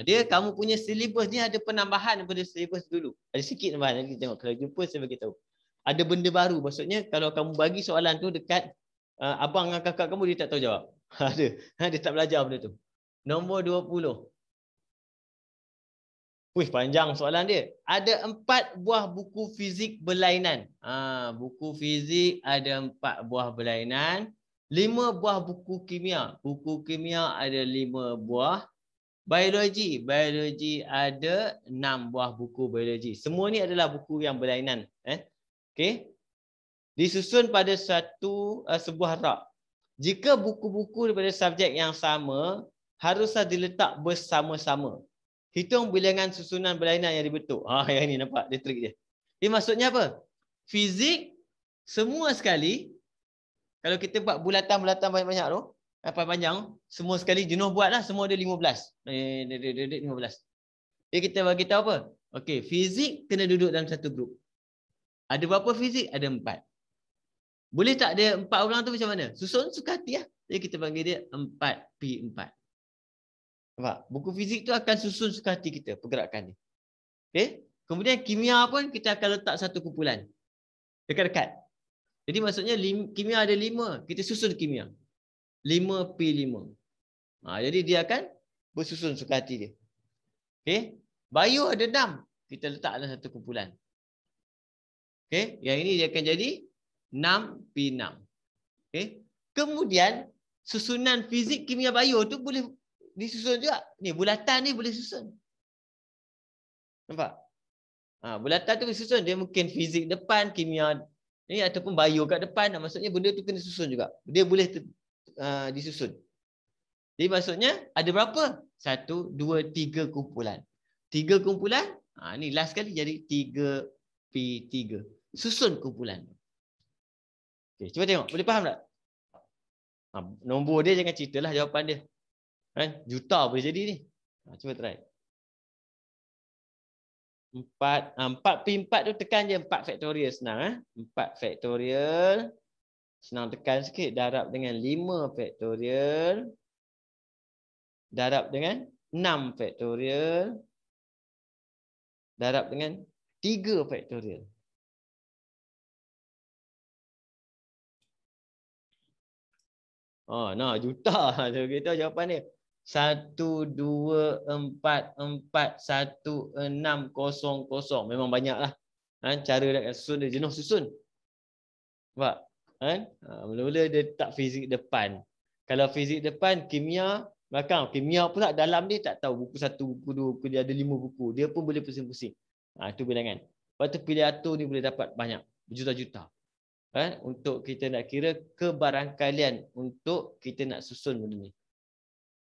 Dia kamu punya silibus ni ada penambahan daripada silibus dulu. Ada sikit tambahan nanti tengok kalau jumpa saya bagi tahu. Ada benda baru, maksudnya kalau kamu bagi soalan tu dekat abang dengan kakak kamu dia tak tahu jawab. Ada. Dia tak belajar benda tu. Nombor 20. Panjang soalan dia. Ada 4 buah buku fizik berlainan. Buku fizik ada 4 buah berlainan. 5 buah buku kimia. Buku kimia ada 5 buah. Biologi. Biologi ada 6 buah buku biologi. Semua ni adalah buku yang berlainan. Okey. Disusun pada sebuah rak. Jika buku-buku daripada subjek yang sama, haruslah diletak bersama-sama. Hitung bilangan susunan berlainan yang dibentuk. Yang ni nampak dia trik dia. Ini maksudnya apa? Fizik semua sekali, kalau kita buat bulatan-bulatan banyak-banyak tu, panjang, semua sekali jenuh buatlah, semua ada 15. 15. Jadi kita bagi tahu apa? Okey, fizik kena duduk dalam satu grup. Ada berapa fizik? Ada 4. Boleh tak ada 4 orang tu macam mana? Susun suka hati lah. Jadi kita panggil dia 4P4. Nampak? Buku fizik tu akan susun suka hati kita, pergerakan dia. Okay? Kemudian kimia pun kita akan letak satu kumpulan. Dekat-dekat. Jadi maksudnya kimia ada 5. Kita susun kimia. 5P5. Jadi dia akan bersusun suka hati dia. Okay? Bio ada 6. Kita letak dalam satu kumpulan. Okay? Yang ini dia akan jadi 6P6. Okay? Kemudian susunan fizik, kimia, bio tu boleh disusun juga. Ni bulatan ni boleh susun. Nampak? Bulatan tu boleh susun. Dia mungkin fizik depan, kimia ni ataupun bio kat depan. Maksudnya benda tu kena susun juga. Dia boleh disusun. Jadi maksudnya ada berapa? 1, 2, 3 kumpulan. 3 kumpulan. Ni last kali jadi 3P3. Susun kumpulan. Okay, cuba tengok. Boleh faham tak? Nombor dia jangan ceritalah jawapan dia. Juta boleh jadi ni. Cuba try. 4P4 tu tekan je 4 faktorial senang. 4 faktorial. Senang tekan sikit. Darab dengan 5 faktorial. Darab dengan 6 faktorial. Darab dengan 3 faktorial. Juta. Kita jawapan dia. 1, 2, 4, 4, 1, 6, 0, 0. Memang banyak lah. Cara nak susun dia jenuh susun. Nampak? Mula-mula dia tak fizik depan. Kalau fizik depan, kimia belakang. Kimia pula dalam dia tak tahu. Buku 1, buku 2, buku dia ada 5 buku. Dia pun boleh pusing-pusing. Itu bilangan. Lepas tu pidato ni boleh dapat banyak. Berjuta-juta. Untuk kita nak kira kebarangkalian untuk kita nak susun benda ni.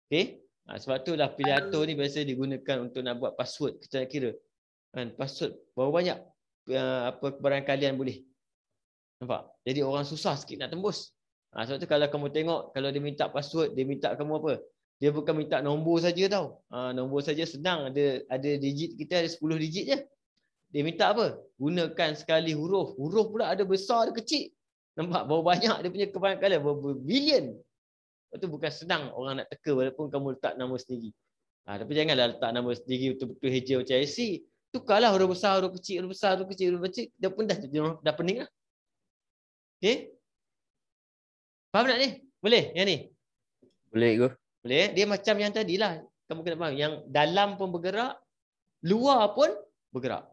Okey. Sebab tu lah pilato ni biasa digunakan untuk nak buat password. Kita nak kira. Kan, password berapa banyak barangkalian boleh. Nampak? Jadi orang susah sikit nak tembus. Sebab tu kalau kamu tengok, kalau dia minta password, dia minta kamu apa? Dia bukan minta nombor saja tau. Nombor saja senang. Ada digit, kita ada 10 digit je. Dia minta apa? Gunakan sekali huruf. Huruf pula ada besar, ada kecil. Nampak? Berapa banyak dia punya kebarangkalian. Berapa bilion. Lepas tu bukan senang orang nak teka walaupun kamu letak nama sendiri. Tapi janganlah letak nama sendiri betul-betul heja macam IC. Tukarlah huruf besar, huruf kecil, huruf besar, huruf kecil, huruf kecil. Dia pun dah pening lah. Okay? Faham tak ni? Boleh yang ni? Boleh ke? Boleh. Dia macam yang tadi lah. Kamu kena faham. Yang dalam pun bergerak, luar pun bergerak.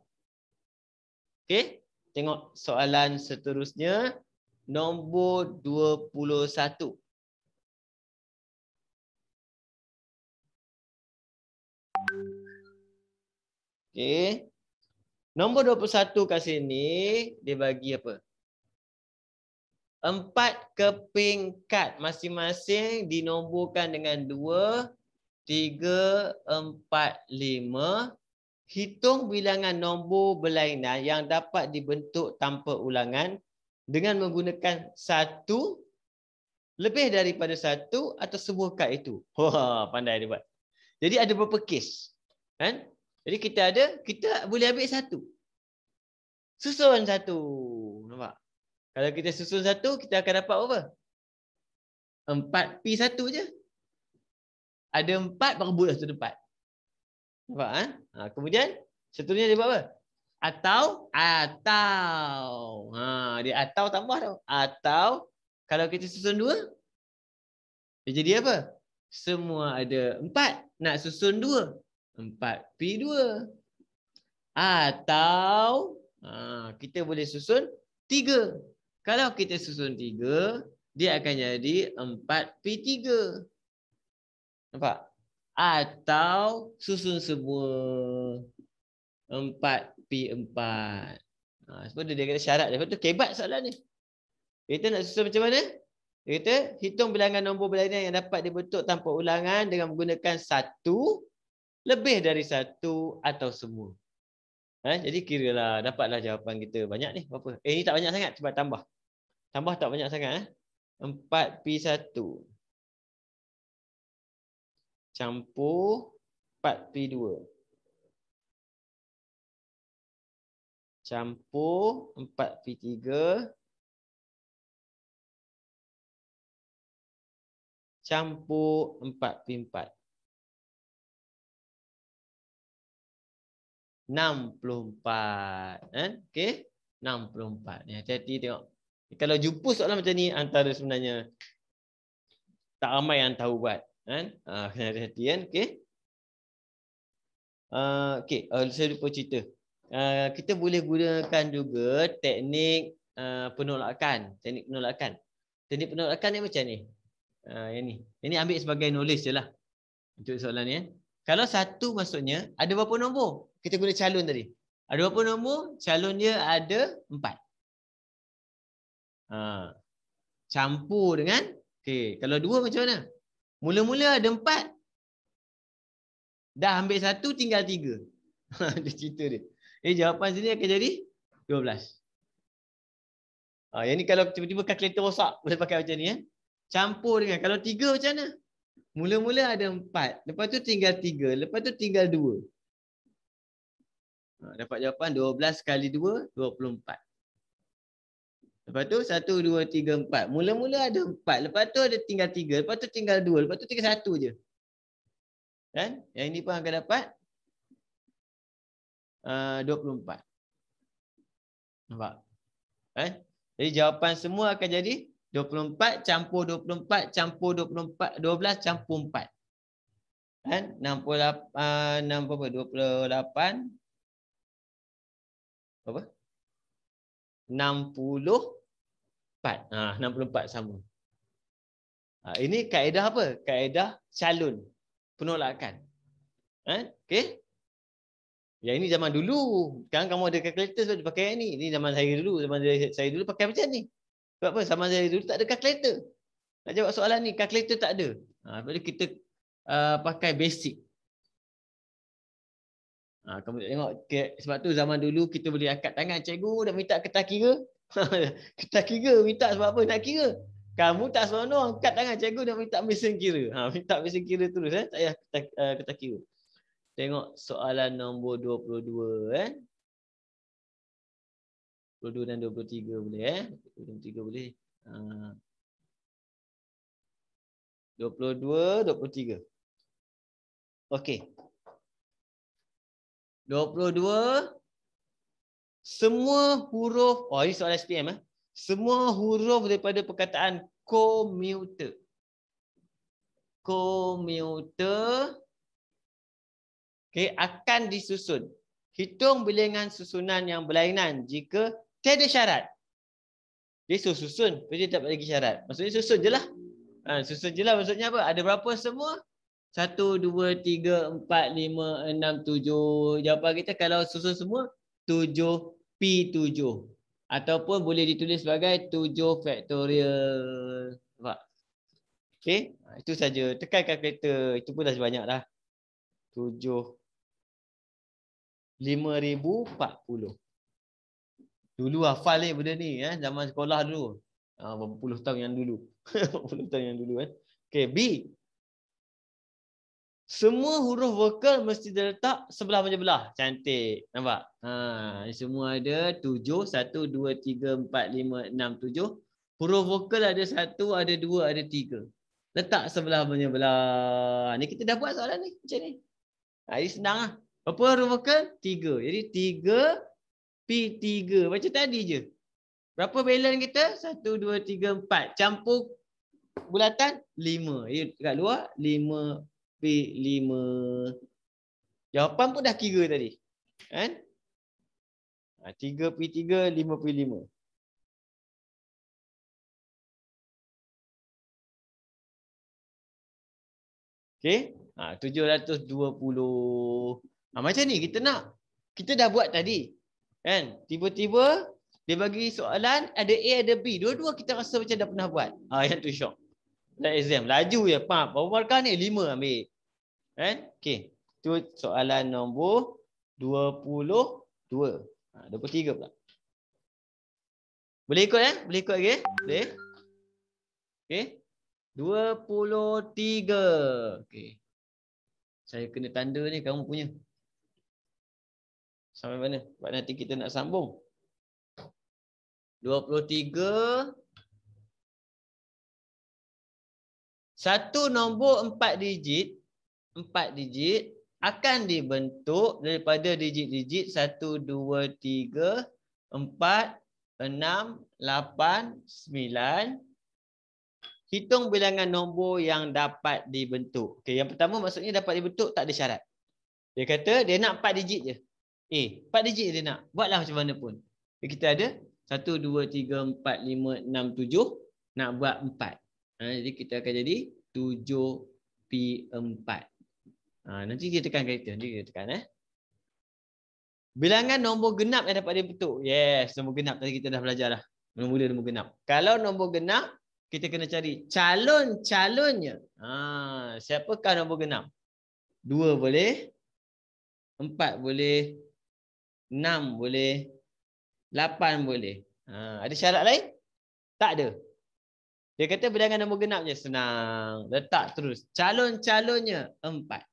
Okay? Tengok soalan seterusnya. Nombor 21. Okay. Nombor 21 kat sini, dia bagi apa? 4 keping kad masing-masing dinomborkan dengan 2, 3, 4, 5. Hitung bilangan nombor berlainan yang dapat dibentuk tanpa ulangan dengan menggunakan 1, lebih daripada 1 atau semua kad itu. Wah, pandai dia buat. Jadi ada beberapa kes. Kan? Jadi kita boleh ambil 1. Susun 1. Nampak? Kalau kita susun 1, kita akan dapat apa? 4P1 je. Ada 4, berebut lah satu 4. Nampak? Kemudian, seterusnya dia buat apa? Atau. Dia atau tambah tau. Atau, kalau kita susun 2, dia jadi apa? Semua ada 4. Nak susun 2. 4P2. Atau, kita boleh susun 3. Kalau kita susun 3, dia akan jadi 4P3. Nampak? Atau susun semua 4P4. Sebab dia kata syarat dia. Lepas tu kebat soalan ni. Kita nak susun macam mana? Kita hitung bilangan nombor berlainan yang dapat dibentuk tanpa ulangan dengan menggunakan 1, lebih dari 1 atau semua. Jadi kiralah dapatlah jawapan kita. Banyak ni berapa? Ni tak banyak sangat. Cuba tambah. Tambah tak banyak sangat. 4P1 campur 4P2 campur 4P3 campur 4P4. 64. Okey? 64. Ni hati-hati tengok. Kalau jumpa soalan macam ni, antara sebenarnya tak ramai yang tahu buat. Kena hati-hati kan. Okey? Okey, saya lupa cerita. Kita boleh gunakan juga teknik penolakan. Teknik penolakan. Teknik penolakan ni macam ni. Yang ni. Ini ambil sebagai knowledge je lah. Untuk soalan ni. Kalau 1 maksudnya, ada berapa nombor? Kita guna calon tadi. Ada berapa nombor? Calon dia ada 4. Campur dengan, okey, kalau 2 macam mana? Mula-mula ada 4. Dah ambil 1, tinggal 3. Dia cerita dia. Jawapan sini akan jadi 12. Yang ni kalau tiba-tiba kalkulator rosak, boleh pakai macam ni. Campur dengan, kalau 3 macam mana? Mula-mula ada 4. Lepas tu tinggal 3. Lepas tu tinggal 2. Dapat jawapan 12 kali 2, 24. Lepas tu 1, 2, 3, 4. Mula-mula ada 4. Lepas tu ada tinggal 3. Lepas tu tinggal 2. Lepas tu tinggal 1 je. Kan? Yang ini pun akan dapat 24. Nampak? Jadi jawapan semua akan jadi 24 campur 24 campur 24, 12 campur 4. Kan? 68, 28 apa? 64. 64 sama. Ini kaedah apa? Kaedah calon penolakan. Okey? Yang ini zaman dulu. Sekarang kamu ada kalkulator sebab dia pakai yang ni. Ini zaman saya dulu. Zaman saya dulu pakai macam ni. Sebab apa? Zaman saya dulu tak ada kalkulator. Nak jawab soalan ni, kalkulator tak ada. Sebab kita pakai basic. Kamu tengok, sebab tu zaman dulu kita boleh angkat tangan, cikgu dah minta kertas kira. Kertas kira minta sebab apa nak kira? Kamu tak seronok angkat tangan, cikgu dah minta mesin kira. Minta mesin kira terus, tak payah kertas kira. Tengok soalan nombor 22 22 dan 23 boleh 23 boleh. 22, 23. Okey. 22, semua huruf, ini soalan SPM. Semua huruf daripada perkataan komuter. Komuter, akan disusun. Hitung bilangan susunan yang berlainan jika tiada syarat. Dia susun, dia tak bagi syarat. Maksudnya susun je lah. Susun je lah maksudnya apa? Ada berapa semua? 1, 2, 3, 4, 5, 6, 7. Jawapan kita kalau susun semua 7P7. Ataupun boleh ditulis sebagai 7 faktorial. Nampak? Okey, itu saja. Tekan kalkulator. Itu pun dah sebanyak dah. 7 5040. Dulu hafal ni benda ni zaman sekolah dulu. Berapa puluh tahun yang dulu. Berapa puluh tahun yang dulu Okey, B. Semua huruf vokal mesti terletak sebelah menyebelah. Cantik. Nampak? Semua ada 7. 1, 2, 3, 4, 5, 6, 7. Huruf vokal ada 1, ada 2, ada 3. Letak sebelah menyebelah. Ni kita dah buat soalan ni. Macam ni. Ini senang lah. Berapa huruf vokal? 3. Jadi 3, P3. Macam tadi je. Berapa balance kita? 1, 2, 3, 4. Campur bulatan 5. Kat luar 5. P5. Jawapan pun dah kira tadi. Kan? 3P3, 5P5. Okey? 720. Macam ni kita nak. Kita dah buat tadi. Kan? Tiba-tiba dia bagi soalan ada A ada B. Dua-dua kita rasa macam dah pernah buat. Yang tu syok. Dah exam. Laju je. Berapa markah ni? 5 ambil. Kan? Okey. Itu soalan nombor 22. 23 pula. Boleh ikut Boleh ikut lagi? Boleh? Okey. 23. Okey. Saya kena tanda ni kamu punya. Sampai mana? Sebab nanti kita nak sambung. 23. Satu nombor 4 digit. 4 digit akan dibentuk daripada digit-digit 1, 2, 3, 4, 6, 8, 9. Hitung bilangan nombor yang dapat dibentuk. Okey, yang pertama maksudnya dapat dibentuk tak ada syarat. Dia kata dia nak 4 digit je. 4 digit dia nak. Buatlah macam mana pun. Kita ada 1, 2, 3, 4, 5, 6, 7. Nak buat 4. Jadi kita akan jadi 7P4. Nanti dia tekan kereta. Nanti dia tekan. Bilangan nombor genap yang dapat dibentuk. Yes, nombor genap. Tadi kita dah belajar dah. Mula-mula nombor genap. Kalau nombor genap, kita kena cari calon-calonnya. Siapakah nombor genap? 2 boleh. 4 boleh. 6 boleh. 8 boleh. Ada syarat lain? Tak ada. Dia kata bilangan nombor genap je. Senang. Letak terus. Calon-calonnya 4.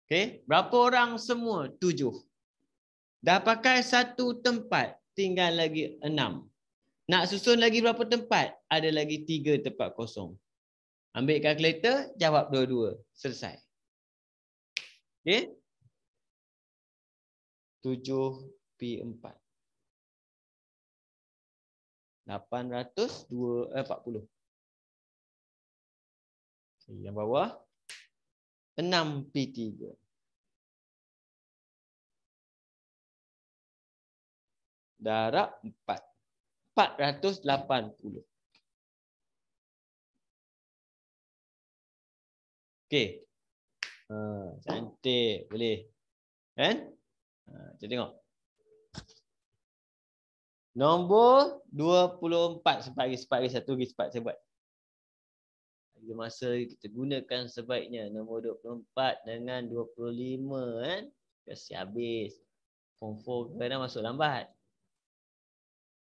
Okey. Berapa orang semua? 7. Dah pakai 1 tempat. Tinggal lagi 6. Nak susun lagi berapa tempat? Ada lagi 3 tempat kosong. Ambil kalkulator. Jawab dua-dua. Selesai. Okey. 7P4. 840. Yang bawah 6P3. Darab 4. 480. Okey. Cantik. Boleh. Kan? Kita tengok. Nombor 24. Sempat lagi. 1 lagi. Saya buat. bila masa kita gunakan sebaiknya. Nombor 24 dengan 25 kan. Kasi habis. Form 4 kadang masuk lambat.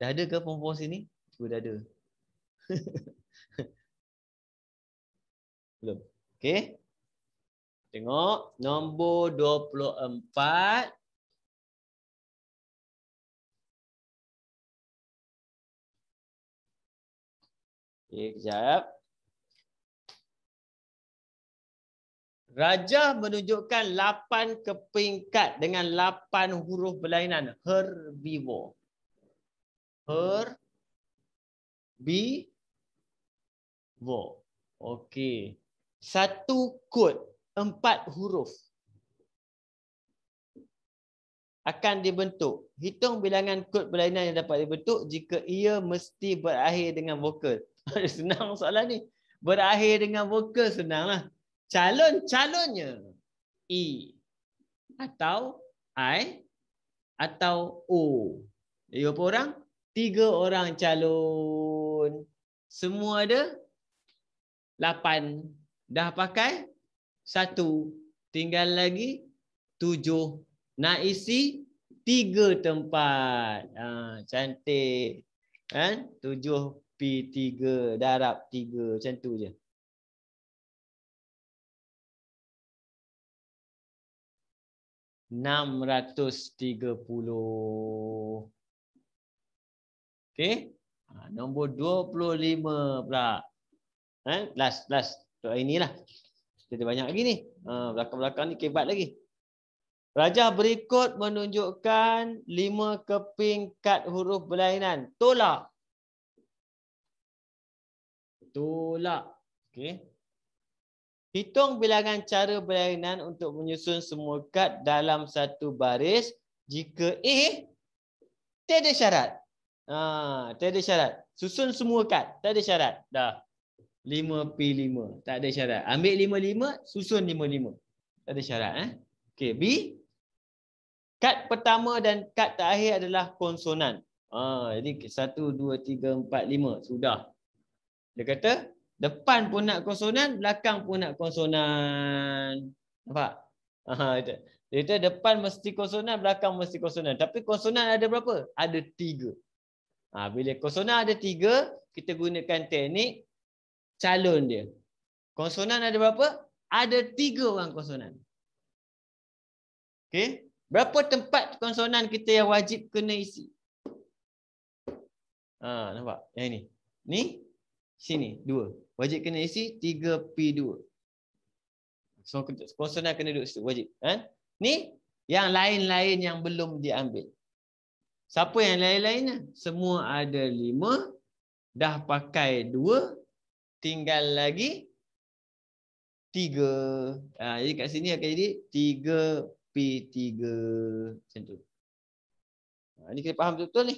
Dah ada ke form 4 sini? Dah ada. Belum. Okey. Tengok nombor 24. Okey, kejap. Rajah menunjukkan 8 kepingkat dengan 8 huruf berlainan. Herbivore. Herbivore. Okey. Satu kod 4 huruf akan dibentuk. Hitung bilangan kod berlainan yang dapat dibentuk jika ia mesti berakhir dengan vokal. Senang soalan ni. Berakhir dengan vokal senanglah. Calon-calonnya E atau I atau O. Jadi berapa orang? 3 orang calon. Semua ada 8. Dah pakai 1. Tinggal lagi 7. Nak isi 3 tempat. Cantik. Kan? 7P3 darab 3. Macam tu je. $630. Okey. Nombor 25 pula. Last. Untuk hari ni lah. Kita banyak lagi ni. Belakang-belakang ni kebat lagi. Rajah berikut menunjukkan 5 keping kad huruf berlainan. Tolak. Okey. Hitung bilangan cara berlainan untuk menyusun semua kad dalam satu baris jika A tiada syarat. Tiada syarat. Susun semua kad. Tak ada syarat. Dah. 5P5. Tak ada syarat. Ambil 5-5, susun 5-5. Tak ada syarat. Okey. B. Kad pertama dan kad terakhir adalah konsonan. Jadi 1, 2, 3, 4, 5. Sudah. Dia kata, depan pun nak konsonan, belakang pun nak konsonan. Nampak? Dia kata depan mesti konsonan, belakang mesti konsonan. Tapi konsonan ada berapa? Ada 3. Bila konsonan ada 3, kita gunakan teknik calon dia. Konsonan ada berapa? Ada 3 orang konsonan. Okey? Berapa tempat konsonan kita yang wajib kena isi? Nampak? Yang ini. Ni? Sini. 2. Wajib kena isi 3P2. So, konsonan kena duduk situ. Wajib. Ni? Yang lain-lain yang belum diambil. Siapa yang lain-lainnya? Semua ada 5. Dah pakai 2. Tinggal lagi 3. Jadi kat sini akan jadi 3P3. Macam tu. Ini kita faham betul-betul ni.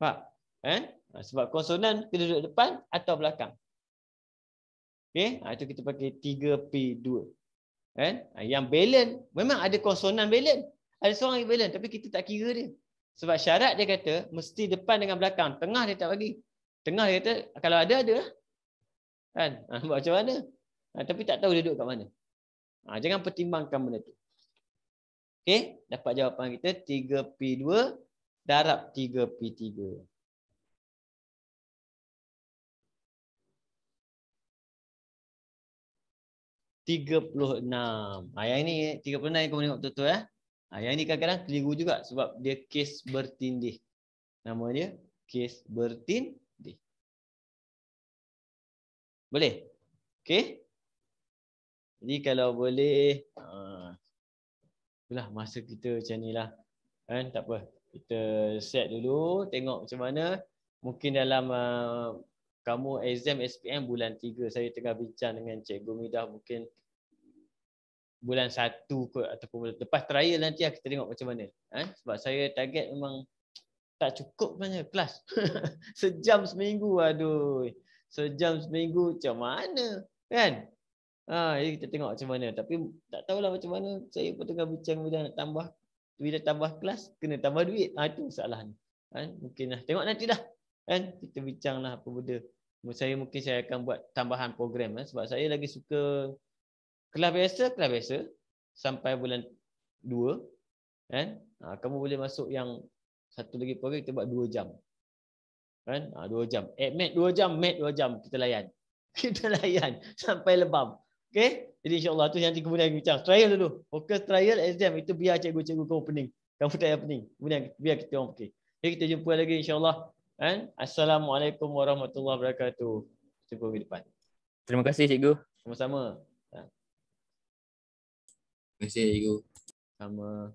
Faham? Sebab konsonan kena duduk depan atau belakang. Okey, itu kita pakai 3P2. Yang balance, memang ada konsonan balance. Ada seorang yang balance tapi kita tak kira dia. Sebab syarat dia kata mesti depan dengan belakang. Tengah dia tak bagi. Tengah dia kata kalau ada lah. Buat macam mana? Tapi tak tahu dia duduk kat mana. Jangan pertimbangkan benda tu. Okey, dapat jawapan kita 3P2 darab 3P3. $36. Yang ini 36 yang kau tengok betul-betul Yang ini kadang-kadang keliru juga sebab dia kes bertindih. Nama dia kes bertindih. Boleh? Okey. Jadi kalau boleh itulah masa kita macam nilah. Tak apa. Kita set dulu, tengok macam mana. Mungkin dalam kamu exam SPM bulan 3. Saya tengah bincang dengan Cikgu Midah mungkin bulan 1 kot ataupun lepas trial nanti kita tengok macam mana. Sebab saya target memang tak cukup sebenarnya kelas. Sejam seminggu, aduh. Sejam seminggu macam mana? Kan? Jadi kita tengok macam mana. Tapi tak tahulah macam mana. Saya pun tengah bincang bila nak tambah. Bila tambah kelas, kena tambah duit. Itu masalah ni. Mungkin lah. Tengok nanti dah. Kita bincang lah apa benda. Mungkin saya akan buat tambahan program sebab saya lagi suka kelas biasa sampai bulan 2 kan. Kamu boleh masuk yang satu lagi program, kita buat 2 jam. Kan? 2 jam. Mat 2 jam, mat 2 jam kita layan. Kita layan sampai lebam. Okey? Jadi insya-Allah tu nanti kemudian bincang. Trial dulu. Fokus trial exam itu biar cikgu-cikgu kamu pening. Kamu tak payah pening. Kemudian biar kita orang okey. Jadi kita jumpa lagi insya-Allah. Kan? Assalamualaikum warahmatullahi wabarakatuh. Jumpa di depan. Terima kasih cikgu. Sama-sama. Terima kasih cikgu. Sama.